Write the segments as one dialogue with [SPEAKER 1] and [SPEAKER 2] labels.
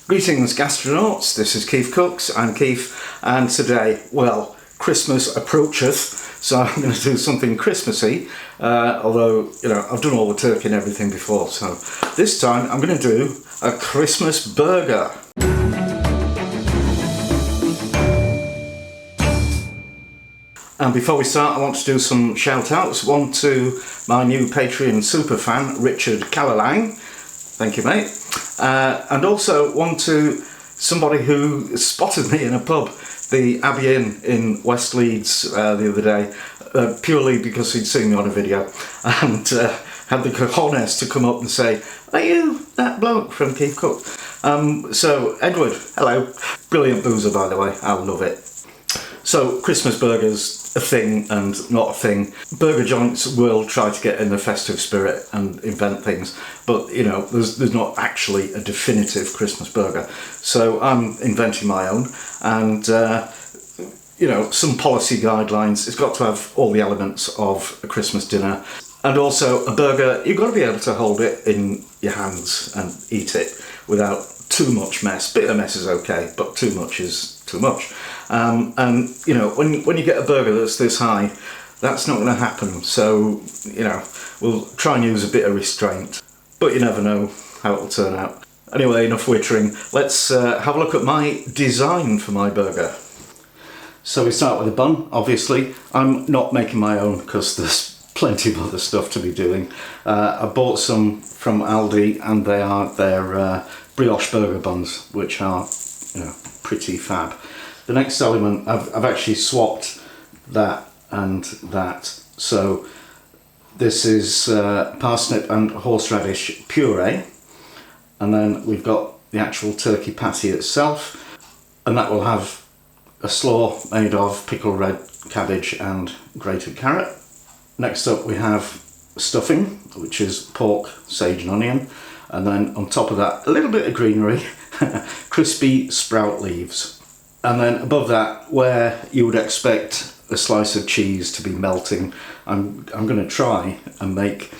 [SPEAKER 1] Greetings gastronauts, this is KeefCooks, I'm Keef, and today, well, Christmas approacheth, so I'm going to do something Christmassy, although, you know, I've done all the turkey and everything before, so this time I'm going to do a Christmas burger. And before we start, I want to do some shout outs. One to my new Patreon superfan, Richard Callalang. Thank you, mate. And also one to somebody who spotted me in a pub, the Abbey Inn in West Leeds the other day, purely because he'd seen me on a video and had the cojones to come up and say, "Are you that bloke from KeefCooks?" So Edward, hello. Brilliant boozer, by the way, I love it. So Christmas burgers, a thing and not a thing. Burger joints will try to get in the festive spirit and invent things, but you know, there's not actually a definitive Christmas burger. So I'm inventing my own, and you know, some policy guidelines. It's got to have all the elements of a Christmas dinner, and also a burger, you've got to be able to hold it in your hands and eat it without too much mess. Bit of mess is okay, but too much is too much. And you know, when you get a burger that's this high, that's not going to happen. So you know, we'll try and use a bit of restraint, but you never know how it'll turn out. Anyway, enough wittering. Let's have a look at my design for my burger. So we start with a bun. Obviously, I'm not making my own because there's plenty of other stuff to be doing. I bought some from Aldi, and they are their brioche burger buns, which are, you know, pretty fab. The next element, I've actually swapped that and that. So this is parsnip and horseradish puree, and then we've got the actual turkey patty itself, and that will have a slaw made of pickled red cabbage and grated carrot. Next up we have stuffing, which is pork, sage and onion, and then on top of that a little bit of greenery, crispy sprout leaves. And then above that, where you would expect a slice of cheese to be melting, I'm going to try and make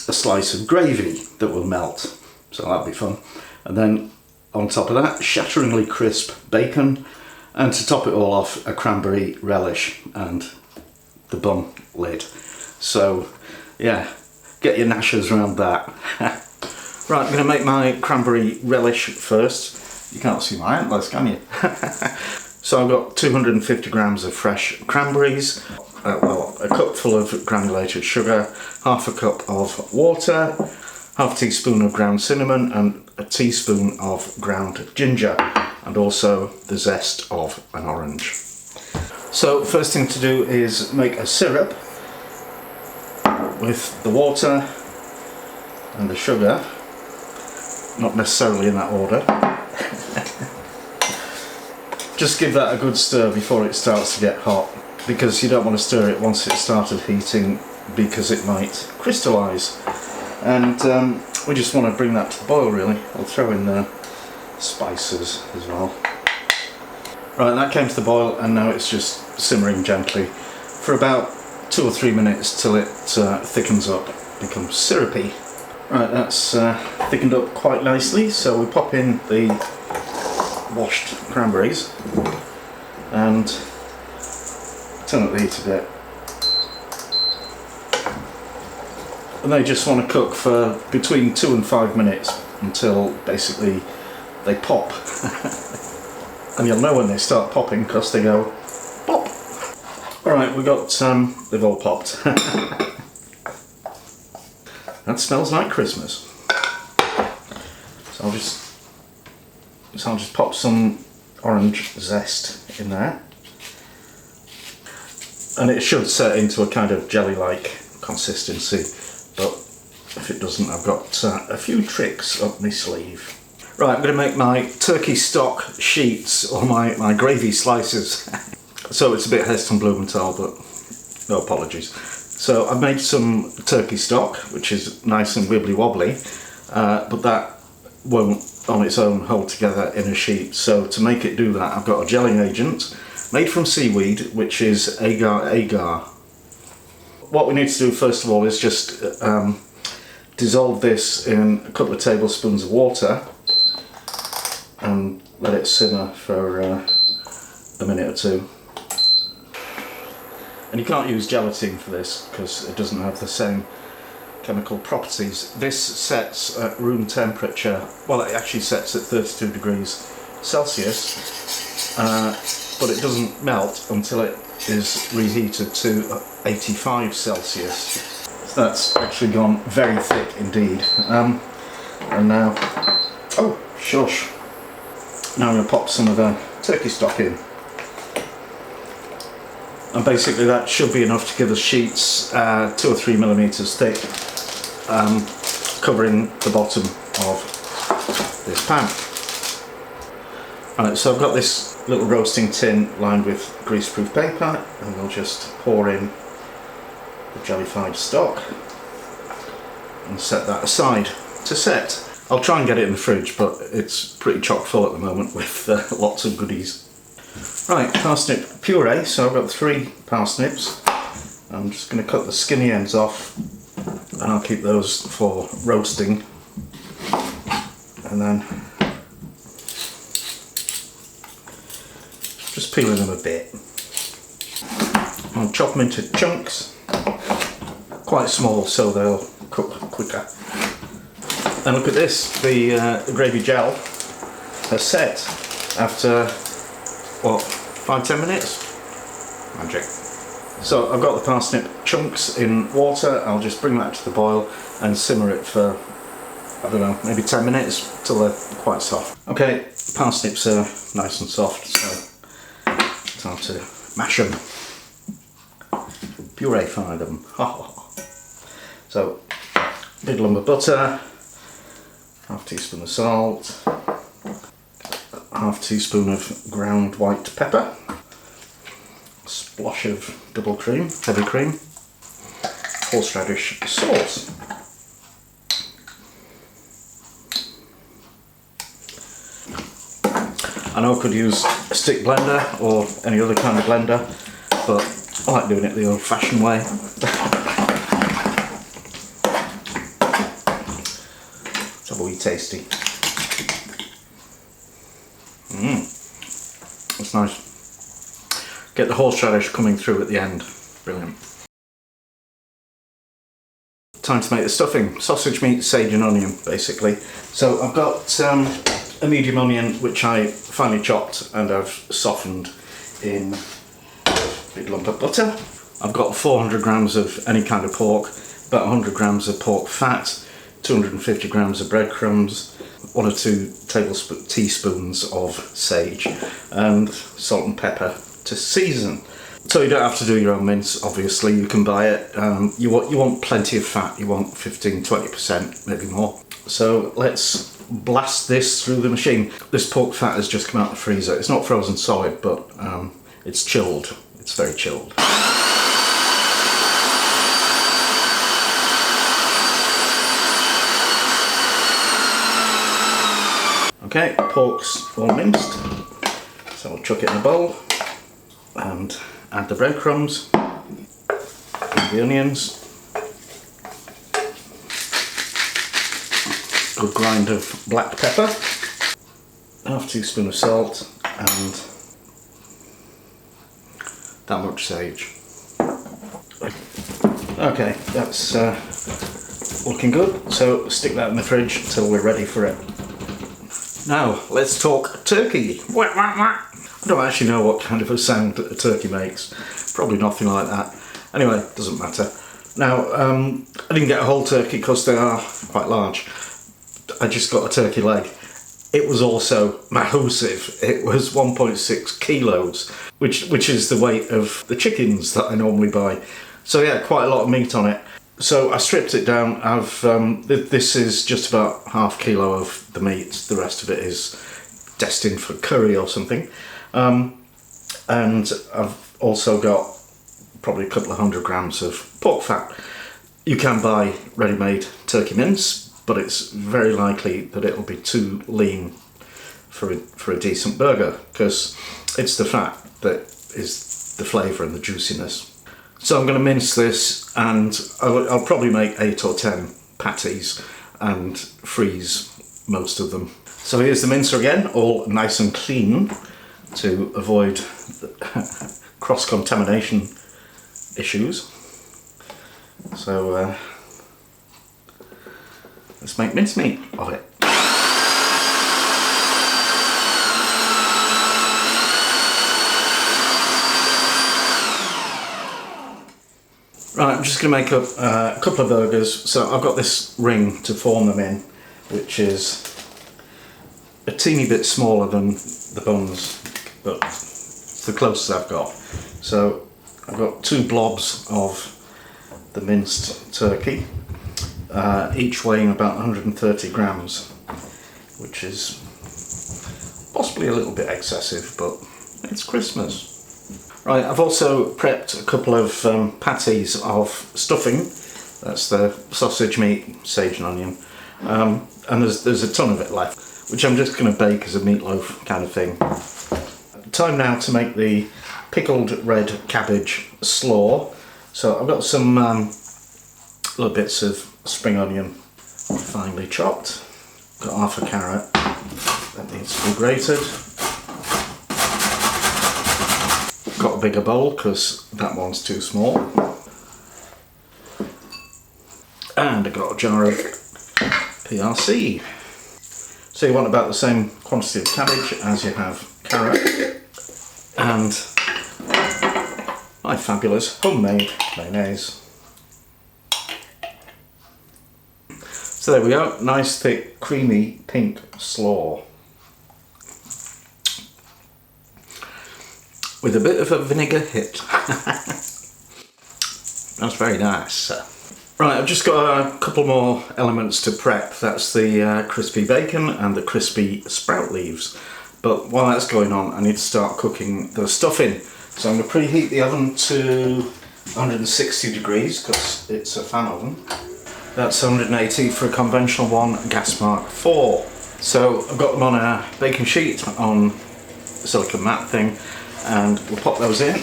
[SPEAKER 1] a slice of gravy that will melt, so that'll be fun. And then on top of that, shatteringly crisp bacon, and to top it all off, a cranberry relish and the bun lid. So yeah, get your gnashers around that. Right, I'm going to make my cranberry relish first. You can't see my antlers, can you? So I've got 250 grams of fresh cranberries, well, a cupful of granulated sugar, half a cup of water, half a teaspoon of ground cinnamon, and a teaspoon of ground ginger, and also the zest of an orange. So first thing to do is make a syrup with the water and the sugar, not necessarily in that order. Just give that a good stir before it starts to get hot, because you don't want to stir it once it started heating, because it might crystallise. And we just want to bring that to the boil, really. I'll throw in the spices as well. Right, that came to the boil, and now it's just simmering gently for about 2 or 3 minutes till it thickens up, becomes syrupy. Right, that's thickened up quite nicely, so we pop in the washed cranberries and turn up the heat a bit. And they just want to cook for between 2 and 5 minutes until basically they pop. And you'll know when they start popping because they go pop. Alright, we got they've all popped. That smells like Christmas. So I'll just pop some orange zest in there, and it should set into a kind of jelly-like consistency, but if it doesn't, I've got a few tricks up my sleeve. Right, I'm going to make my turkey stock sheets, or my gravy slices. So it's a bit Heston Blumenthal, but no apologies. So I've made some turkey stock, which is nice and wibbly wobbly, but that won't on its own hold together in a sheet. So to make it do that, I've got a gelling agent made from seaweed, which is agar. What we need to do first of all is just dissolve this in a couple of tablespoons of water, and let it simmer for a minute or two. And you can't use gelatin for this because it doesn't have the same chemical properties. This sets at room temperature, well, it actually sets at 32 degrees Celsius, but it doesn't melt until it is reheated to 85 Celsius. So that's actually gone very thick indeed. And now, oh shush, now I'm going to pop some of the turkey stock in. And basically that should be enough to give us sheets 2 or 3 millimeters thick, covering the bottom of this pan. Alright, so I've got this little roasting tin lined with greaseproof paper, and we'll just pour in the jellified stock and set that aside to set. I'll try and get it in the fridge, but it's pretty chock full at the moment with lots of goodies. Right, parsnip puree, so I've got 3 parsnips. I'm just going to cut the skinny ends off, and I'll keep those for roasting. And then just peeling them a bit. I'll chop them into chunks, quite small so they'll cook quicker. And look at this, the gravy gel has set after, what, 5-10 minutes? Magic. So I've got the parsnip chunks in water. I'll just bring that to the boil and simmer it for, I don't know, maybe 10 minutes till they're quite soft. Okay, parsnips are nice and soft, so it's time to mash them. Puree-fy them. So, big lump of butter, half teaspoon of salt, half teaspoon of ground white pepper, a splosh of double cream, heavy cream, horseradish sauce. I know I could use a stick blender or any other kind of blender, but I like doing it the old-fashioned way. It's a wee tasty. That's nice. Get the horseradish coming through at the end. Brilliant. Time to make the stuffing. Sausage meat, sage and onion, basically. So I've got a medium onion which I finely chopped and I've softened in a big lump of butter. I've got 400 grams of any kind of pork, about 100 grams of pork fat, 250 grams of breadcrumbs, 1 or 2 teaspoons of sage, and salt and pepper to season. So you don't have to do your own mince, obviously, you can buy it. You want plenty of fat, you want 15-20%, maybe more. So let's blast this through the machine. This pork fat has just come out of the freezer. It's not frozen solid, but it's chilled. It's very chilled. Okay, pork's all minced, so I'll chuck it in a bowl and add the breadcrumbs, the onions, good grind of black pepper, half teaspoon of salt, and that much sage. Okay, that's looking good, so stick that in the fridge until we're ready for it. Now, let's talk turkey. I don't actually know what kind of a sound a turkey makes. Probably nothing like that. Anyway, doesn't matter. Now, I didn't get a whole turkey because they are quite large. I just got a turkey leg. It was also massive. It was 1.6 kilos, which is the weight of the chickens that I normally buy. So yeah, quite a lot of meat on it. So I stripped it down. This is just about half kilo of the meat. The rest of it is destined for curry or something. And I've also got probably a couple of 100 grams of pork fat. You can buy ready-made turkey mince, but it's very likely that it'll be too lean for a decent burger, because it's the fat that is the flavour and the juiciness. So I'm going to mince this, and I'll probably make 8 or 10 patties and freeze most of them. So here's the mincer again, all nice and clean to avoid cross-contamination issues. So let's make mincemeat of it. Right, I'm just going to make up a couple of burgers. So I've got this ring to form them in, which is a teeny bit smaller than the buns, but it's the closest I've got. So I've got 2 blobs of the minced turkey, each weighing about 130 grams, which is possibly a little bit excessive, but it's Christmas. Right, I've also prepped a couple of patties of stuffing. That's the sausage meat, sage and onion, and there's a ton of it left, which I'm just going to bake as a meatloaf kind of thing. Time now to make the pickled red cabbage slaw. So I've got some little bits of spring onion finely chopped. Got half a carrot that needs to be grated. Got a bigger bowl because that one's too small. And I've got a jar of PRC. So you want about the same quantity of cabbage as you have carrot. And my fabulous homemade mayonnaise. So there we go, nice thick creamy pink slaw. With a bit of a vinegar hit. That's very nice. Right, I've just got a couple more elements to prep. That's the crispy bacon and the crispy sprout leaves. But while that's going on, I need to start cooking the stuffing. So I'm going to preheat the oven to 160 degrees because it's a fan oven. That's 180 for a conventional one, gas mark 4. So I've got them on a baking sheet on a silicone mat thing, and we'll pop those in.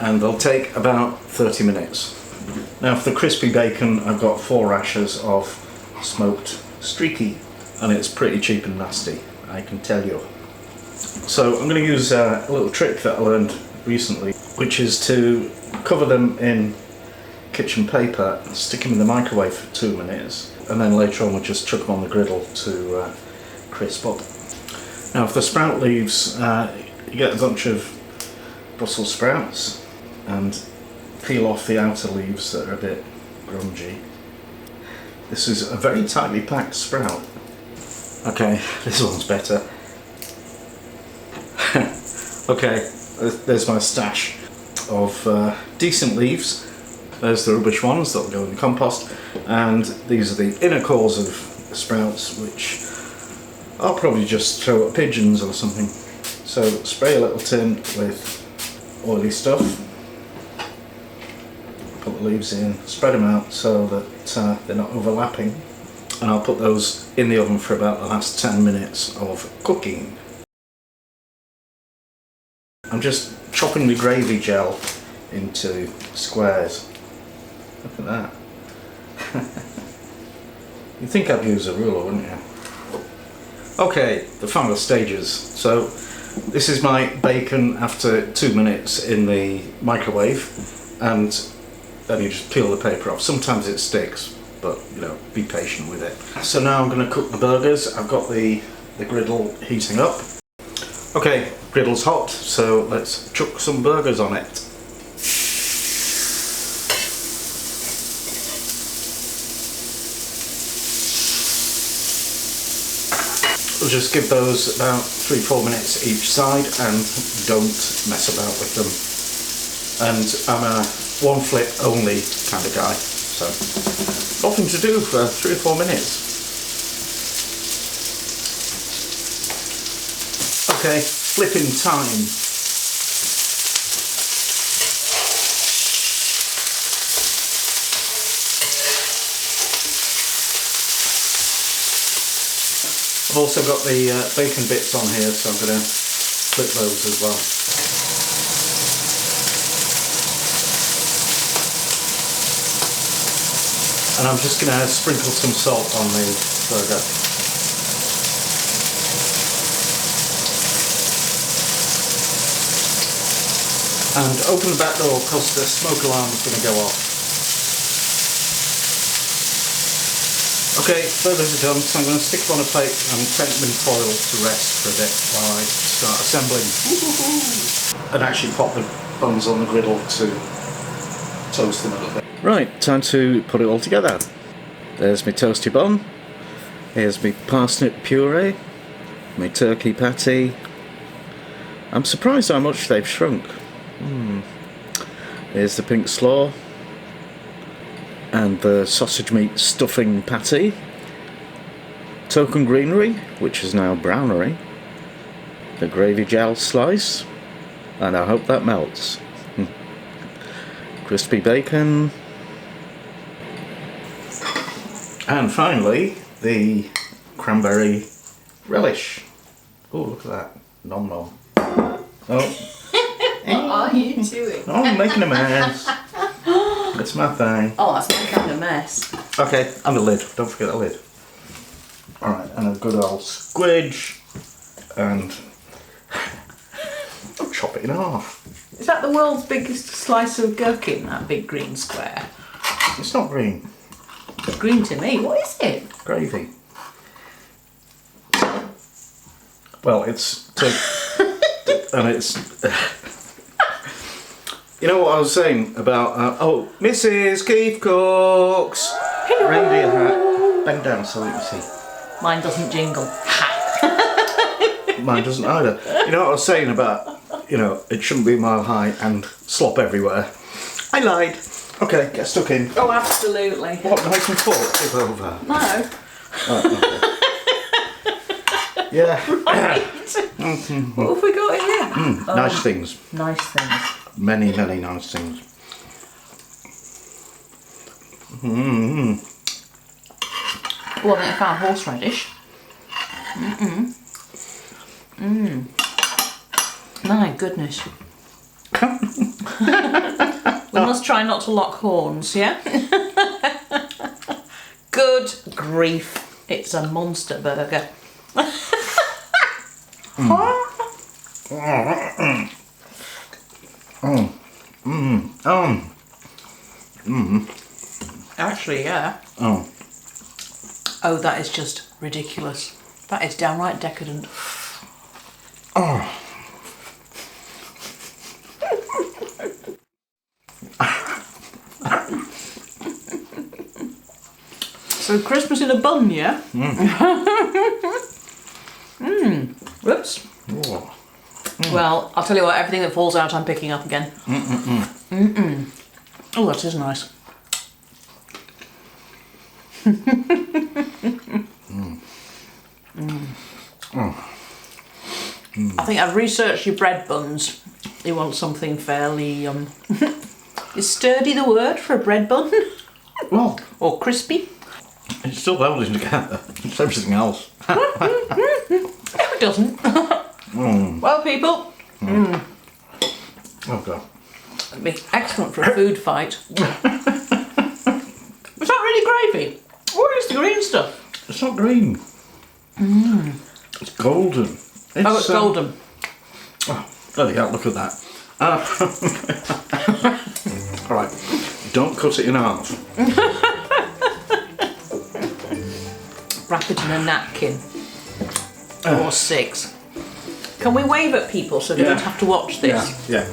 [SPEAKER 1] And they'll take about 30 minutes. Now for the crispy bacon, I've got 4 rashers of smoked streaky, and it's pretty cheap and nasty, I can tell you. So I'm going to use a little trick that I learned recently, which is to cover them in kitchen paper, stick them in the microwave for 2 minutes, and then later on we'll just chuck them on the griddle to crisp up. Now for the sprout leaves, you get a bunch of Brussels sprouts and peel off the outer leaves that are a bit grungy. This is a very tightly packed sprout. Okay, this one's better. Okay, there's my stash of decent leaves. There's the rubbish ones that'll go in the compost, and these are the inner cores of the sprouts, which I'll probably just throw at pigeons or something. So spray a little tin with oily stuff, put the leaves in, spread them out so that they're not overlapping, and I'll put those in the oven for about the last 10 minutes of cooking. I'm just chopping the gravy gel into squares. Look at that. You'd think I'd use a ruler, wouldn't you? Okay, the final stages. So this is my bacon after 2 minutes in the microwave, and then you just peel the paper off. Sometimes it sticks, but you know, be patient with it. So now I'm going to cook the burgers. I've got the griddle heating up. Okay, griddle's hot, so let's chuck some burgers on it. We'll just give those about 3-4 minutes each side and don't mess about with them. And I'm a one flip only kind of guy, so nothing to do for 3 or 4 minutes. Okay, flipping time. I've also got the bacon bits on here, so I'm going to flip those as well. And I'm just going to sprinkle some salt on the burger. And open the back door because the smoke alarm is going to go off. Okay, burgers are done, so I'm going to stick them on a plate and take them in foil to rest for a bit while I start assembling. And actually pop the buns on the griddle to toast them a little bit. Right, time to put it all together. There's my toasty bun, here's my parsnip puree, my turkey patty. I'm surprised how much they've shrunk. Here's the pink slaw, and the sausage meat stuffing patty, token greenery, which is now brownery, the gravy gel slice, and I hope that melts, crispy bacon, and finally the cranberry relish. Oh, look at that, nom nom. Oh.
[SPEAKER 2] What are you doing?
[SPEAKER 1] Oh, I'm making a mess. That's my thing.
[SPEAKER 2] Oh, that's my kind of mess.
[SPEAKER 1] Okay, and the lid. Don't forget the lid. Alright, and a good old squidge. And I'll chop it in half.
[SPEAKER 2] Is that the world's biggest slice of gherkin, that big green square?
[SPEAKER 1] It's not green.
[SPEAKER 2] It's green to me. What is it?
[SPEAKER 1] Gravy. Well, it's... and it's... You know what I was saying about... oh, Mrs. KeefCooks! Reindeer hat. Bend down so we can see.
[SPEAKER 2] Mine doesn't jingle.
[SPEAKER 1] Mine doesn't either. You know what I was saying about, you know, it shouldn't be a mile high and slop everywhere. I lied. Okay, get stuck in.
[SPEAKER 2] Oh, absolutely.
[SPEAKER 1] What, knife and fork? Tip over.
[SPEAKER 2] No.
[SPEAKER 1] Oh, okay. Yeah.
[SPEAKER 2] Right. What have we got here?
[SPEAKER 1] Nice things.
[SPEAKER 2] Nice things.
[SPEAKER 1] Many, many nice things.
[SPEAKER 2] Oh, I think I found horseradish. My goodness. We must try not to lock horns, yeah? Good grief. It's a monster burger. Actually, yeah. Oh, that is just ridiculous. That is downright decadent. So Christmas in a bun, yeah? Whoops. Well, I'll tell you what, everything that falls out I'm picking up again. Oh, that is nice. I think I've researched your bread buns. You want something fairly, is sturdy the word for a bread bun?
[SPEAKER 1] Well,
[SPEAKER 2] or crispy?
[SPEAKER 1] it's still holding together. It's everything else.
[SPEAKER 2] No, it doesn't. Well, people.
[SPEAKER 1] Oh, God.
[SPEAKER 2] It'd be excellent for a food fight. Is that really gravy? What is the green stuff?
[SPEAKER 1] It's not green. It's golden.
[SPEAKER 2] It's golden.
[SPEAKER 1] Oh, bloody hell, look at that. Alright, don't cut it in half.
[SPEAKER 2] Wrap it in a napkin. Or 6. Can we wave at people so they don't have to watch this?
[SPEAKER 1] Yeah.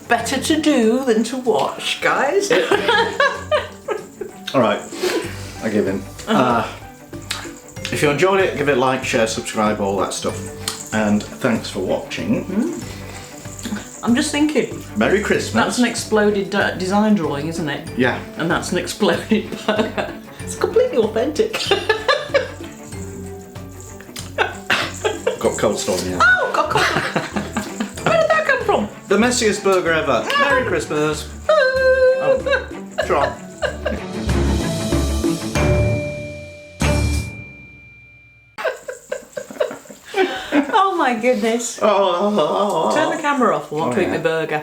[SPEAKER 2] Better to do than to watch, guys.
[SPEAKER 1] Alright, I give in. If you enjoyed it, give it a like, share, subscribe, all that stuff. And thanks for watching.
[SPEAKER 2] I'm just thinking.
[SPEAKER 1] Merry Christmas.
[SPEAKER 2] That's an exploded design drawing, isn't it?
[SPEAKER 1] Yeah.
[SPEAKER 2] And that's an exploded burger. It's completely authentic.
[SPEAKER 1] Got cold storm, yeah.
[SPEAKER 2] Oh, got cold. Where did that come from?
[SPEAKER 1] The messiest burger ever. Merry Christmas. Tron.
[SPEAKER 2] Oh my goodness. Turn the camera off. I want to eat my burger.